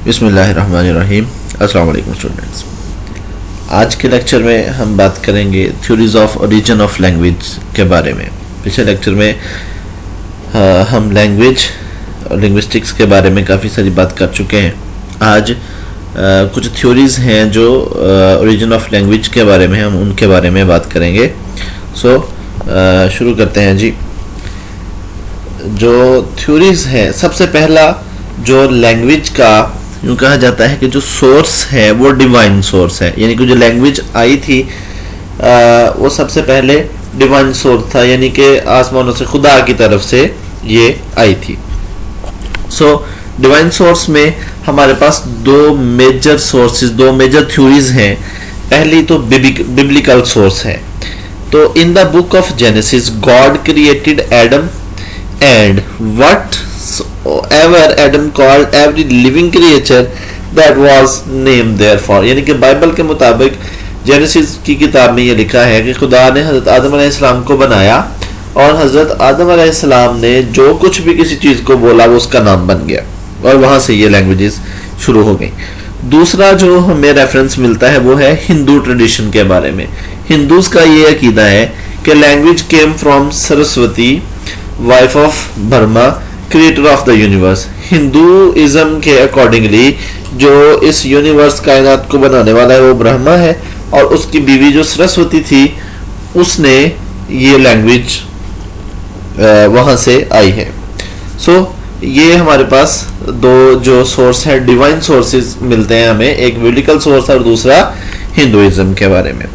बिस्मिल्लाहिर्रहमानिर्रहीम। अस्सलाम वालेकुम स्टूडेंट्स। आज के लेक्चर में हम बात करेंगे theories of origin of language के बारे में। पिछले लेक्चर में हम लैंग्वेज और लिंग्विस्टिक्स के बारे में काफ़ी सारी बात कर चुके हैं। आज कुछ थ्योरीज हैं जो ओरिजिन ऑफ लैंग्वेज के बारे में, हम उनके बारे में बात करेंगे। शुरू करते हैं जी। जो थ्योरीज हैं, सबसे पहला जो लैंग्वेज का यूँ कहा जाता है कि जो सोर्स है वो डिवाइन सोर्स है, यानी कि जो लैंग्वेज आई थी वो सबसे पहले डिवाइन सोर्स था, यानी कि आसमानों से खुदा की तरफ से ये आई थी। डिवाइन सोर्स में हमारे पास दो मेजर सोर्सेज, दो मेजर थ्योरीज हैं। पहली तो बिब्लिकल सोर्स है। तो in the book of genesis God created Adam and whatever Adam called every living creature that was named therefore, यानी कि बाइबल के मुताबिक जेनेसिस की किताब में ये लिखा है कि खुदा ने हजरत आदम अलैहिस्सलाम को बनाया और हजरत आदम अलैहिस्सलाम ने जो कुछ भी किसी चीज़ को बोला वो उसका नाम बन गया, और वहाँ से ये लैंग्वेजेस शुरू हो गई। दूसरा जो हमें रेफरेंस मिलता है वो है हिंदू ट्रेडिशन के बारे में। हिंदूज का ये अकीदा है कि language came from Saraswati, wife of Brahma, creator of the universe. Hinduism के अकॉर्डिंगली जो इस यूनिवर्स कायनात को बनाने वाला है वो ब्रह्मा है, और उसकी बीवी जो सरस्वती थी उसने ये लैंग्वेज वहाँ से आई है। ये हमारे पास दो जो सोर्स है, डिवाइन सोर्सेज मिलते हैं हमें, एक बिब्लिकल सोर्स और दूसरा हिंदुइज्म के बारे में।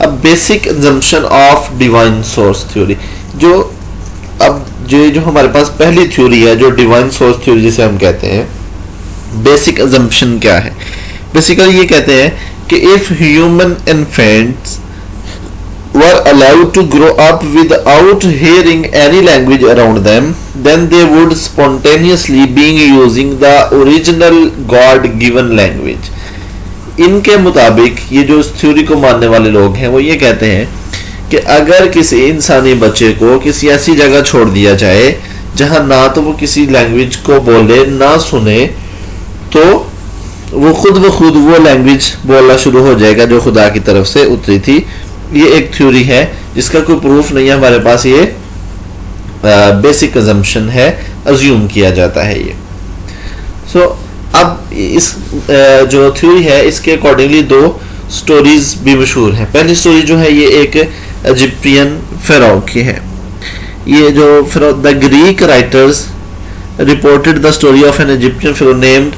अब basic assumption of divine source theory, जो हमारे पास पहली थ्योरी है, जो डिवाइन सोर्स थ्योरी जिसे हम कहते हैं, बेसिक अजम्पशन क्या है? बेसिकली ये कहते हैं कि if human infants were allowed to grow up without hearing any language around them, then they would spontaneously being using the original God given language. इनके मुताबिक ये जो इस थ्योरी को मानने वाले लोग हैं वो ये कहते हैं कि अगर किसी इंसानी बच्चे को किसी ऐसी जगह छोड़ दिया जाए जहां ना तो वो किसी लैंग्वेज को बोले ना सुने, तो वो खुद ब खुद वो लैंग्वेज बोलना शुरू हो जाएगा जो खुदा की तरफ से उतरी थी। ये एक थ्योरी है जिसका कोई प्रूफ नहीं है हमारे पास, ये बेसिक अजम्पशन है, अज्यूम किया जाता है ये। अब इस जो थ्योरी है इसके अकॉर्डिंगली दो स्टोरीज भी मशहूर हैं। पहली स्टोरी जो है ये एक इजिप्शियन फेराओ की है। ये जो pharaoh, the Greek writers reported the story of an Egyptian pharaoh named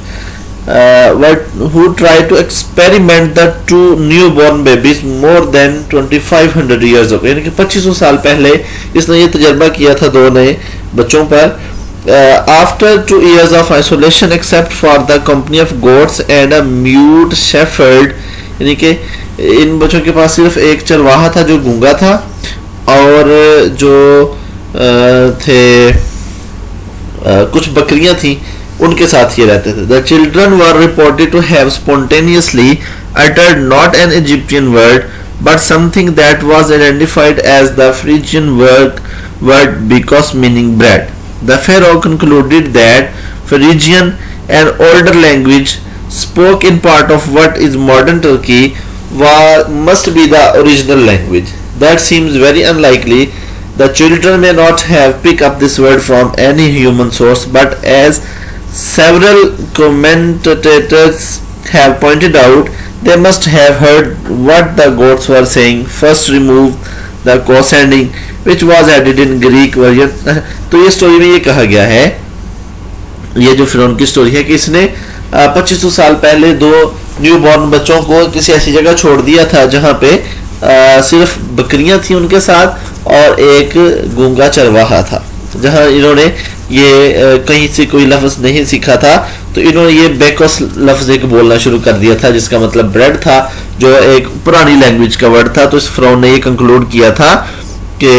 who tried to experiment the two newborn babies more than 2500 years ago, यानी कि 2500 साल पहले इसने ये तजर्बा किया था दो नए बच्चों पर। After 2 years of isolation except for the company of goats and a mute shepherd, यानी कि इन बच्चों के पास सिर्फ एक चरवाहा था जो गूंगा था, और जो थे कुछ बकरियां थी उनके साथ ये रहते थे। The children were reported to have spontaneously uttered not an Egyptian word but something that was identified as the Phrygian word because meaning bread. The pharaoh concluded that Phrygian, an older language spoke in part of what is modern Turkey, must be the original language. That seems very unlikely. The children may not have picked up this word from any human source, but as several commentators have pointed out, they must have heard what the goats were saying. First remove the co-sounding which was added in Greek version. तो ये story में ये कहा गया है, ये जो फिरौन की स्टोरी है कि इसने 2500 साल पहले दो न्यूबॉर्न बच्चों को किसी ऐसी जगह छोड़ दिया था जहाँ पे सिर्फ बकरियां थी उनके साथ और एक गूंगा चरवाहा था, जहाँ इन्होंने ये कहीं से कोई लफ्ज़ नहीं सीखा था, तो इन्होंने ये बेकोस लफ्ज़ एक बोलना शुरू कर दिया था जिसका मतलब ब्रेड था, जो एक पुरानी लैंग्वेज का वर्ड था। तो इस फिरौन ने ये कंक्लूड किया था कि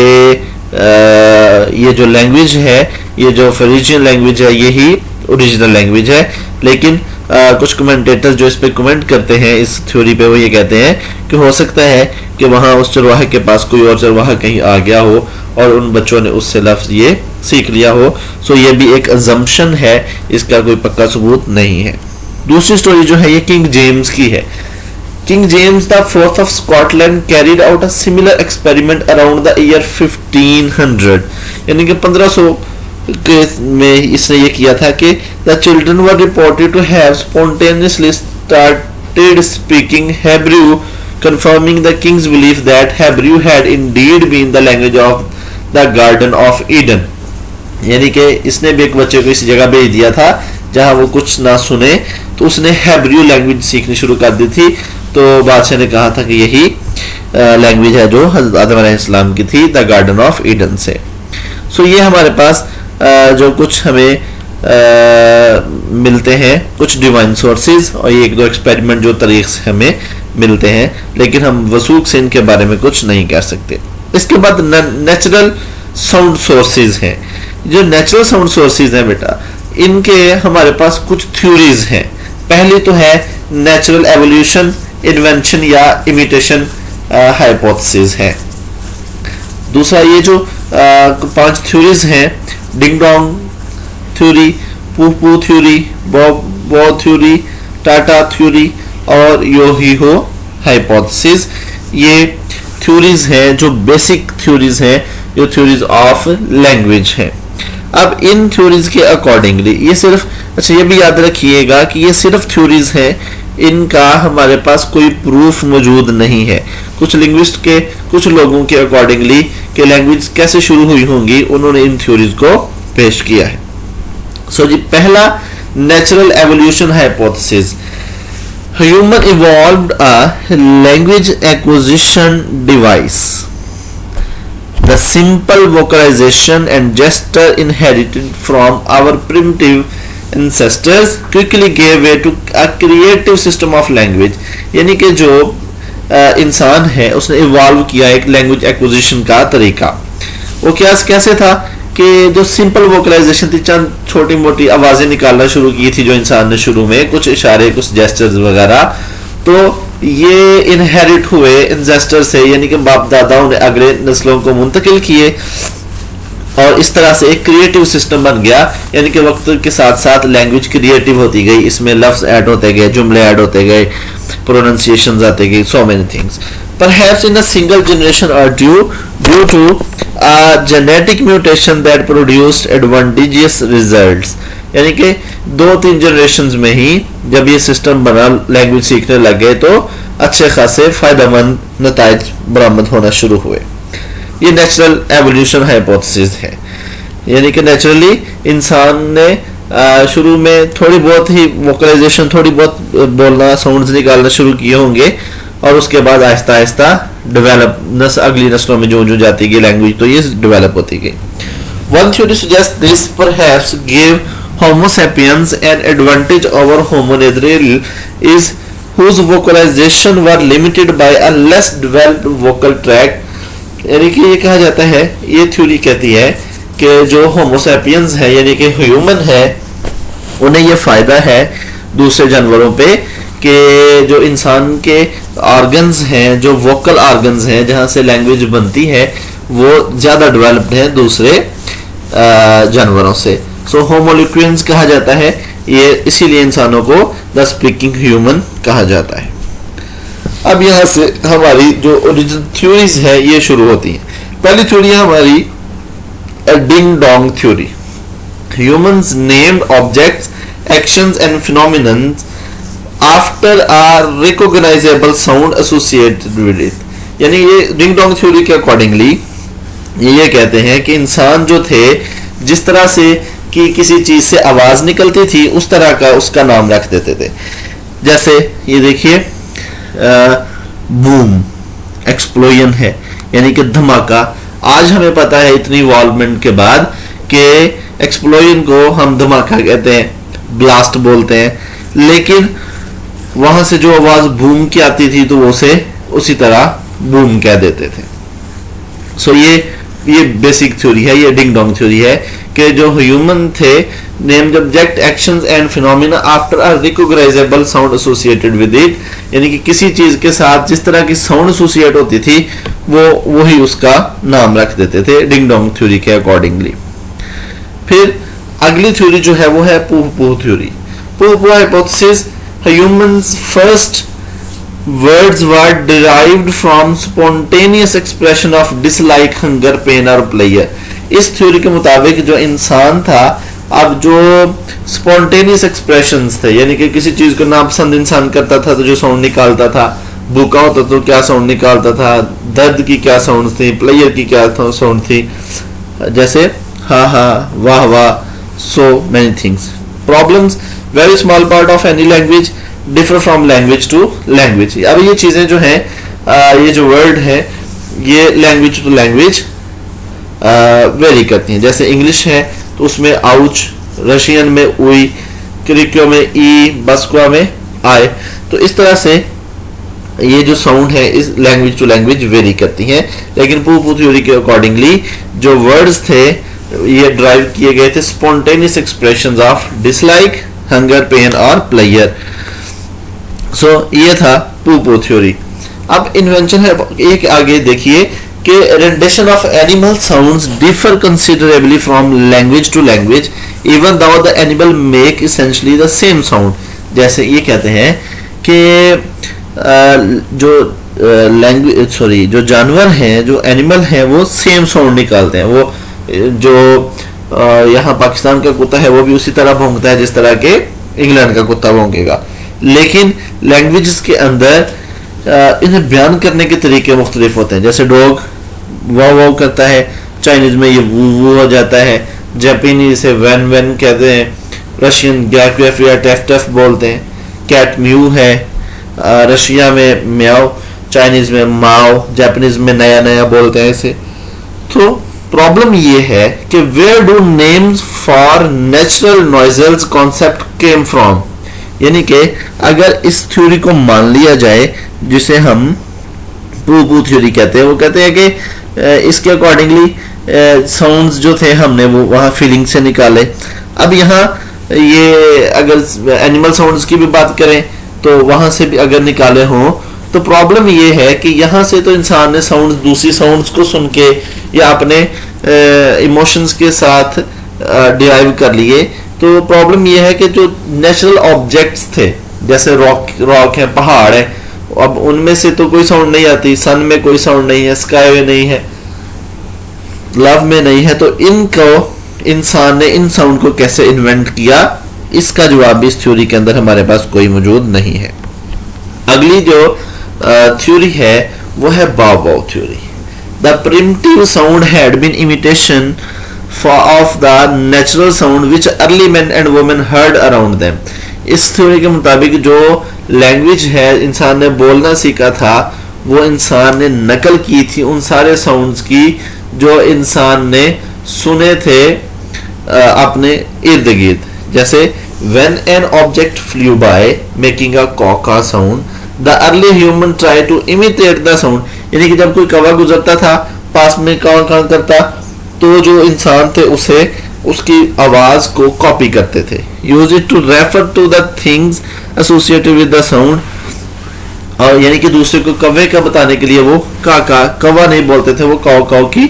ये जो लैंग्वेज है, ये जो फ्रीजियन लैंग्वेज है, यही ओरिजिनल लैंग्वेज है। लेकिन कुछ कमेंटेटर्स जो इस पे कमेंट करते हैं इस थ्योरी पे, वो ये कहते हैं कि हो सकता है कि वहाँ उस चरवाहे के पास कोई और चरवाहा कहीं आ गया हो और उन बच्चों ने उससे लफ्ज़ ये सीख लिया हो। ये भी एक अजम्पशन है, इसका कोई पक्का सबूत नहीं है। दूसरी स्टोरी जो है ये किंग जेम्स की है। King James the fourth of Scotland carried out a similar experiment around the year 1500, यानी कि 1500 में इसने ये किया था कि the children were reported to have spontaneously started speaking Hebrew, confirming the king's belief that Hebrew had indeed been the language of the Garden of Eden। यानी कि इसने भी एक बच्चे को इस जगह भेज दिया था जहां वो कुछ ना सुने, तो उसने हेब्रू लैंग्वेज सीखनी शुरू कर दी थी। तो बादशाह ने कहा था कि यही लैंग्वेज है जो हज़रत आदम अलैहिस्सलाम की थी, द गार्डन ऑफ ईडन से। सो ये हमारे पास जो कुछ हमें मिलते हैं कुछ डिवाइन सोर्सेज और ये एक दो एक्सपेरिमेंट जो तारीख से हमें मिलते हैं, लेकिन हम वसूख से इनके बारे में कुछ नहीं कह सकते। इसके बाद नेचुरल साउंड सोर्सेज हैं। जो नेचुरल साउंड सोर्सेज हैं बेटा, इनके हमारे पास कुछ थ्योरीज हैं। पहली तो है नेचुरल एवोल्यूशन, इन्वेंशन या इमिटेशन हाइपोथेसिस है। दूसरा ये जो 5 थ्योरीज हैं, डिंग डोंग थ्योरी, पू थ्योरी, बो थ्योरी, टाटा थ्योरी और योहीहो हाइपोथेसिस, ये थ्योरीज हैं जो बेसिक थ्योरीज हैं, जो थ्योरीज ऑफ लैंग्वेज हैं। अब इन थ्योरीज के अकॉर्डिंगली ये सिर्फ, अच्छा ये भी याद रखिएगा कि ये सिर्फ थ्योरीज हैं, इनका हमारे पास कोई प्रूफ मौजूद नहीं है। कुछ लिंग्विस्ट के कुछ लोगों के अकॉर्डिंगली कि लैंग्वेज कैसे शुरू हुई होंगी, उन्होंने इन थ्योरीज को पेश किया है। सो जी पहला natural evolution hypothesis, human evolved a language acquisition device, the simple vocalisation and gesture inherited from our primitive ancestors quickly gave way to a creative system of language। यानी कि जो इंसान है उसने इवॉल्व किया एक लैंग्वेज एक्विजिशन का तरीका। वो कैसे था कि जो सिंपल वोकलाइजेशन थी, चंद छोटी मोटी आवाजें निकालना शुरू की थी जो इंसान ने शुरू में, कुछ इशारे कुछ जेस्चर्स वगैरह, तो ये इनहेरिट हुए एंसेस्टर से, यानी कि बाप दादाओं ने अगले नस्लों को मुंतकिल किए और इस तरह से एक क्रिएटिव सिस्टम बन गया। यानी कि वक्त के साथ साथ लैंग्वेज क्रिएटिव होती गई, इसमें लफ्ज ऐड होते गए, जुमले ऐड होते गए, प्रोनाउंसिएशंस आते गए, so many things. Perhaps in a single generation or due to a genetic mutation that produced advantageous results, यानी कि 2-3 जनरेशंस में ही जब ये सिस्टम बना, लैंग्वेज सीखने लगे तो अच्छे खासे फायदेमंद नताइज बरामद होना शुरू हुए। ये नेचुरल एवोल्यूशन हाइपोथेसिस है, यानी कि नेचुरली इंसान ने शुरू में थोड़ी बहुत ही वोकलाइजेशन, थोड़ी बहुत बोलना, साउंड्स निकालना शुरू किए होंगे और उसके बाद आहिस्ता आहिस्ता डेवलप अगली नस्लों में जो जाती गई लैंग्वेज, तो ये डेवलप होती गई। One theory suggest this perhaps give Homo sapiens an advantage over Homo neanderthalensis whose vocalization were limited by a less developed vocal tract। यानी कि ये कहा जाता है, ये थ्योरी कहती है कि जो होमोसैपियंस है यानी कि ह्यूमन है, उन्हें ये फायदा है दूसरे जानवरों पे कि जो इंसान के ऑर्गन्स हैं, जो वोकल ऑर्गन्स हैं जहाँ से लैंग्वेज बनती है, वो ज़्यादा डेवलप्ड हैं दूसरे जानवरों से। सो होमोलिक्वियंस कहा जाता है, ये इसीलिए इंसानों को द स्पीकिंग ह्यूमन कहा जाता है। अब यहाँ से हमारी जो ओरिजिनल थ्योरीज है ये शुरू होती हैं। पहली थ्योरी है हमारी ding dong theory, humans named objects, actions and phenomenons after a recognizable sound associated with it. यानी ये डिंग डोंग थ्योरी के अकॉर्डिंगली ये कहते हैं कि इंसान जो थे, जिस तरह से कि किसी चीज से आवाज निकलती थी उस तरह का उसका नाम रख देते थे। जैसे ये देखिए बूम एक्सप्लोजन है, यानी कि धमाका। आज हमें पता है इतनी इवॉल्वमेंट के बाद कि एक्सप्लोजन को हम धमाका कहते हैं, ब्लास्ट बोलते हैं, लेकिन वहां से जो आवाज बूम की आती थी तो वो उसे उसी तरह बूम कह देते थे। सो ये बेसिक थ्योरी है, ये डिंग डोंग थ्योरी है कि जो ह्यूमन थे named object, actions and phenomena after a recognizable sound associated with it, यानी कि किसी चीज के साथ जिस तरह की साउंड एसोसिएट होती थी वो ही उसका नाम रख देते थे डिंग डोंग थ्योरी के अकॉर्डिंगली। फिर अगली थ्योरी जो है वो है Pooh Pooh theory. Pope hypothesis, humans first words were derived from spontaneous expression of dislike, hunger, pain और pleasure. इस थ्योरी के मुताबिक जो इंसान था, अब जो स्पॉन्टेनियस एक्सप्रेशंस थे, यानी कि किसी चीज को नापसंद इंसान करता था तो जो साउंड निकालता था, भूखा होता तो क्या साउंड निकालता था, दर्द की क्या साउंड थी, प्लेयर की क्या साउंड थी, जैसे हा हा, वाह वाह, so many things. Problems, very small part of any language differ from language to language. अब ये चीजें जो हैं, ये जो वर्ड है ये लैंग्वेज टू लैंग्वेज वेरी करती हैं. जैसे इंग्लिश है तो उसमें आउच, रशियन में उई, क्रिक्यो में ई, बस्कुआ में आए. तो इस तरह से ये जो साउंड है इस लैंग्वेज टू लैंग्वेज वेरी करती हैं. लेकिन पू थ्योरी के अकॉर्डिंगली जो वर्ड्स थे ये ड्राइव किए गए थे spontaneous expressions of dislike, hunger, pain और प्लेयर. सो ये था पू थ्योरी. अब इन्वेंशन है एक, आगे देखिए कि rendition of animal sounds differ considerably from language to language even though the animal make essentially the same sound. जैसे ये कहते हैं कि जो लैंग्वेज जो जानवर हैं, जो एनिमल हैं, वो सेम साउंड निकालते हैं. वो जो यहाँ पाकिस्तान का कुत्ता है वो भी उसी तरह भौंकता है जिस तरह के इंग्लैंड का कुत्ता भौंकेगा. लेकिन लैंग्वेजेस के अंदर इन्हें बयान करने के तरीके मुख्तलिफ होते हैं. जैसे डॉग वाव वाव करता है, चाइनीज में ये वू वू हो जाता है, जापानीज से वैन वैन कहते हैं, रशियन गैफ गैफ या टफ टफ बोलते हैं, कैट म्यू है, रशिया में म्याओ, चाइनीज में माओ, जापानीज में नया नया बोलते हैं इसे. तो प्रॉब्लम ये है कि where do names for natural noises concept came from. यानी कि अगर इस थ्योरी को मान लिया जाए जिसे हम पू थ्योरी कहते हैं, वो कहते हैं कि इसके अकॉर्डिंगली साउंड्स जो थे हमने वो वहाँ फीलिंग से निकाले. अब यहाँ ये अगर एनिमल साउंड्स की भी बात करें तो वहाँ से भी अगर निकाले हों तो प्रॉब्लम ये है कि यहाँ से तो इंसान ने साउंड्स, दूसरी साउंड्स को सुन के या अपने इमोशंस के साथ डिराइव कर लिए. तो प्रॉब्लम ये है कि जो नेचुरल ऑब्जेक्ट्स थे, जैसे रॉक है, पहाड़ है, अब उनमें से तो कोई साउंड नहीं आती, सन में कोई साउंड नहीं है, स्काई में नहीं है, लव में नहीं है, तो इनको इंसान ने इन साउंड को कैसे इन्वेंट किया, इसका जवाब भी इस थ्योरी के अंदर हमारे पास कोई मौजूद नहीं है. अगली जो थ्योरी है वो है bow theory. The primitive sound had been imitation of the natural sound which early men and women heard around them. इस थ्योरी के मुताबिक जो लैंग्वेज है इंसान ने बोलना सीखा था वो इंसान ने नकल की थी उन सारे साउंड्स की जो इंसान ने सुने थे अपने इर्द गिर्द. जैसे when an object flew by making a caw sound, the early human tried to imitate the sound. यानी कि जब कोई कौवा गुजरता था पास में काव काव करता तो जो इंसान थे उसे उसकी आवाज को कॉपी करते थे. Use it to refer to the things associated with the sound. और यानी कि दूसरे को कौवे का बताने के लिए वो का कौवा नहीं बोलते थे, वो काव काव की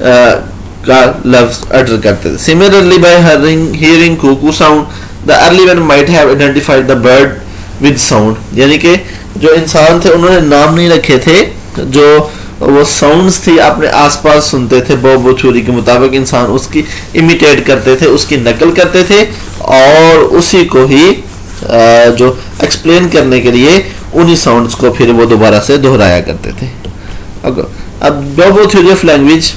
का लफ्ज अटर करते थे. Similarly by hearing cuckoo sound the early man might have identified the bird with sound. यानी कि जो इंसान थे उन्होंने नाम नहीं रखे थे, जो वो साउंड्स थी अपने आसपास सुनते थे. बो थ्योरी के मुताबिक इंसान उसकी इमिटेट करते थे, उसकी नकल करते थे और उसी को ही जो एक्सप्लेन करने के लिए उन्हीं साउंड्स को फिर वो दोबारा से दोहराया करते थे. अब बो थ्योरी ऑफ लैंग्वेज,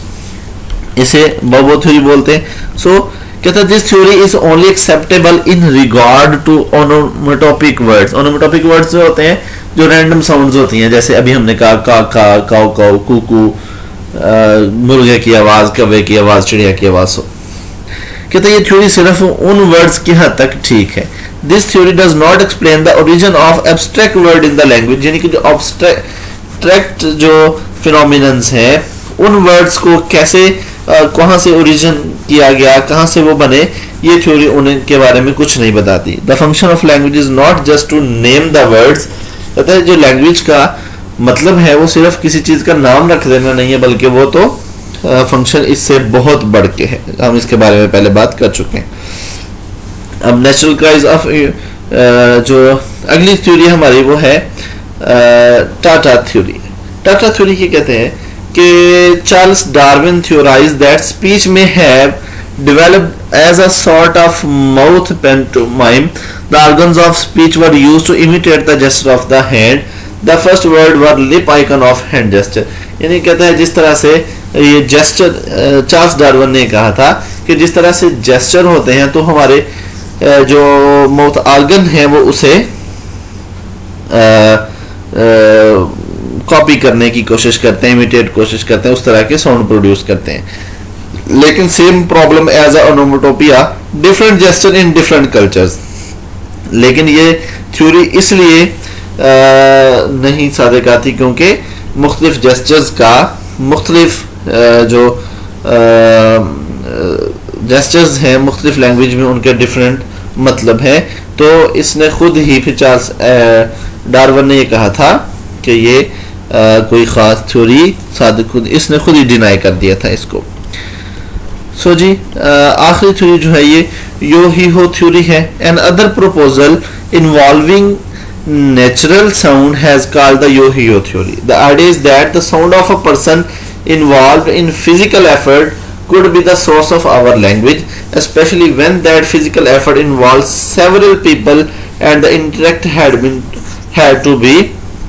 इसे बो थ्योरी बोलते हैं. सो कहता है this theory is only acceptable in regard to onomatopoeic words. Onomatopoeic words जो होते हैं जो रैंडम साउंड्स होती हैं, जैसे अभी हमने कहा का काव काव, कुकू, मुर्गे की आवाज, कौवे की आवाज, चिड़िया की आवाज. कहते ये थ्योरी सिर्फ उन वर्ड्स की हद तक ठीक है. This theory does not explain the origin of abstract word in the language. यानी कि जो एब्स्ट्रैक्ट जो फिनोमिनन्स हैं उन वर्ड्स को कैसे कहाँ से ओरिजिन किया गया, कहाँ से वो बने, ये थ्योरी उनके बारे में कुछ नहीं बताती. The function of language is not just to name the words. कहते हैं जो लैंग्वेज का मतलब है वो सिर्फ किसी चीज का नाम रख देना नहीं है, बल्कि वो तो फंक्शन इससे बहुत बढ़ के है. हम इसके बारे में पहले बात कर चुके हैं. अब नेचुरल क्राइज ऑफ जो अगली थ्योरी हमारी वो है टाटा थ्योरी। टाटा थ्योरी क्या कहते हैं कि Charles Darwin theorise that speech में have developed as a sort of mouth pantomime. The organs of speech were used to imitate the gesture of the hand. The first word were lip icon of hand gesture. यानी कहता है जिस तरह से ये gesture Charles Darwin ने कहा था कि जिस तरह से जेस्चर होते हैं तो हमारे जो माउथ ऑर्गन है वो उसे कॉपी करने की कोशिश करते हैं, इमिटेट कोशिश करते हैं, उस तरह के साउंड प्रोड्यूस करते हैं। लेकिन same problem as onomatopoeia, different gesture in different cultures. लेकिन ये थ्योरी इसलिए नहीं सादिक आती क्योंकि मुख्तलिफ जेस्चर्स का मुख्तलिफ जो जेस्चर्स हैं मुख्तलिफ लैंग्वेज में उनके डिफरेंट मतलब है। तो इसने खुद ही फिर चार्ल्स डार्विन ने ये कहा था कि ये कोई ख़ास थ्योरी इसने खुद ही डिनाई कर दिया था इसको। सो जी आखिरी थ्योरी जो है ये यो ही हो थ्योरी है। Another proposal involving natural sound has called the Yo-Hi-Yo theory. The idea is that the sound of a person involved in physical effort could be the source of our language, especially when that physical effort involves several people and the intellect had to be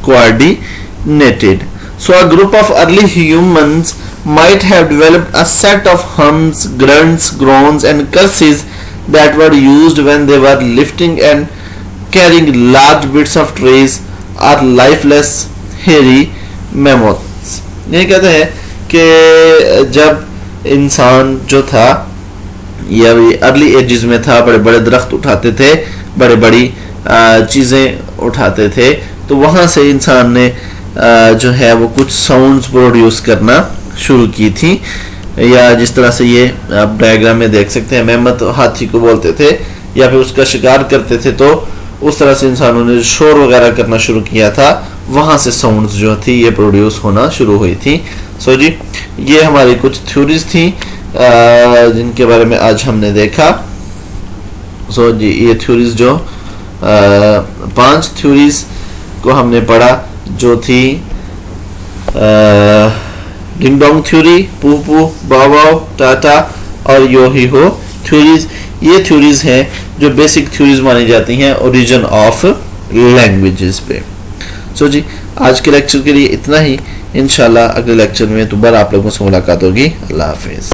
coordinated. So a group of early humans might have developed a set of hums, grunts, groans and curses that were used when they were lifting and carrying large bits of trees or lifeless hairy mammoths. ये कहते हैं कि जब इंसान जो था या early ages में था, बड़े बड़े दरख्त उठाते थे, बड़े बड़ी चीज़ें उठाते थे, तो वहाँ से इंसान ने जो है वो कुछ साउंड्स प्रोड्यूस करना शुरू की थी। या जिस तरह से ये आप डायग्राम में देख सकते हैं, मेमत हाथी को बोलते थे या फिर उसका शिकार करते थे, तो उस तरह से इंसानों ने शोर वगैरह करना शुरू किया था, वहाँ से साउंड्स जो थी ये प्रोड्यूस होना शुरू हुई थी। सो जी ये हमारी कुछ थ्योरीज थी जिनके बारे में आज हमने देखा। सो जी ये थ्योरीज जो 5 थ्योरीज को हमने पढ़ा जो थी डिंग डोंग थ्योरी, पू पू, बाव बाव, टाटा और यो ही हो थ्योरीज। ये थ्योरीज हैं जो बेसिक थ्योरीज मानी जाती हैं ओरिजिन ऑफ लैंग्वेजेस पे। सो जी आज के लेक्चर के लिए इतना ही। इंशाल्लाह अगले लेक्चर में दोबारा आप लोगों से मुलाकात होगी। अल्लाह हाफिज़।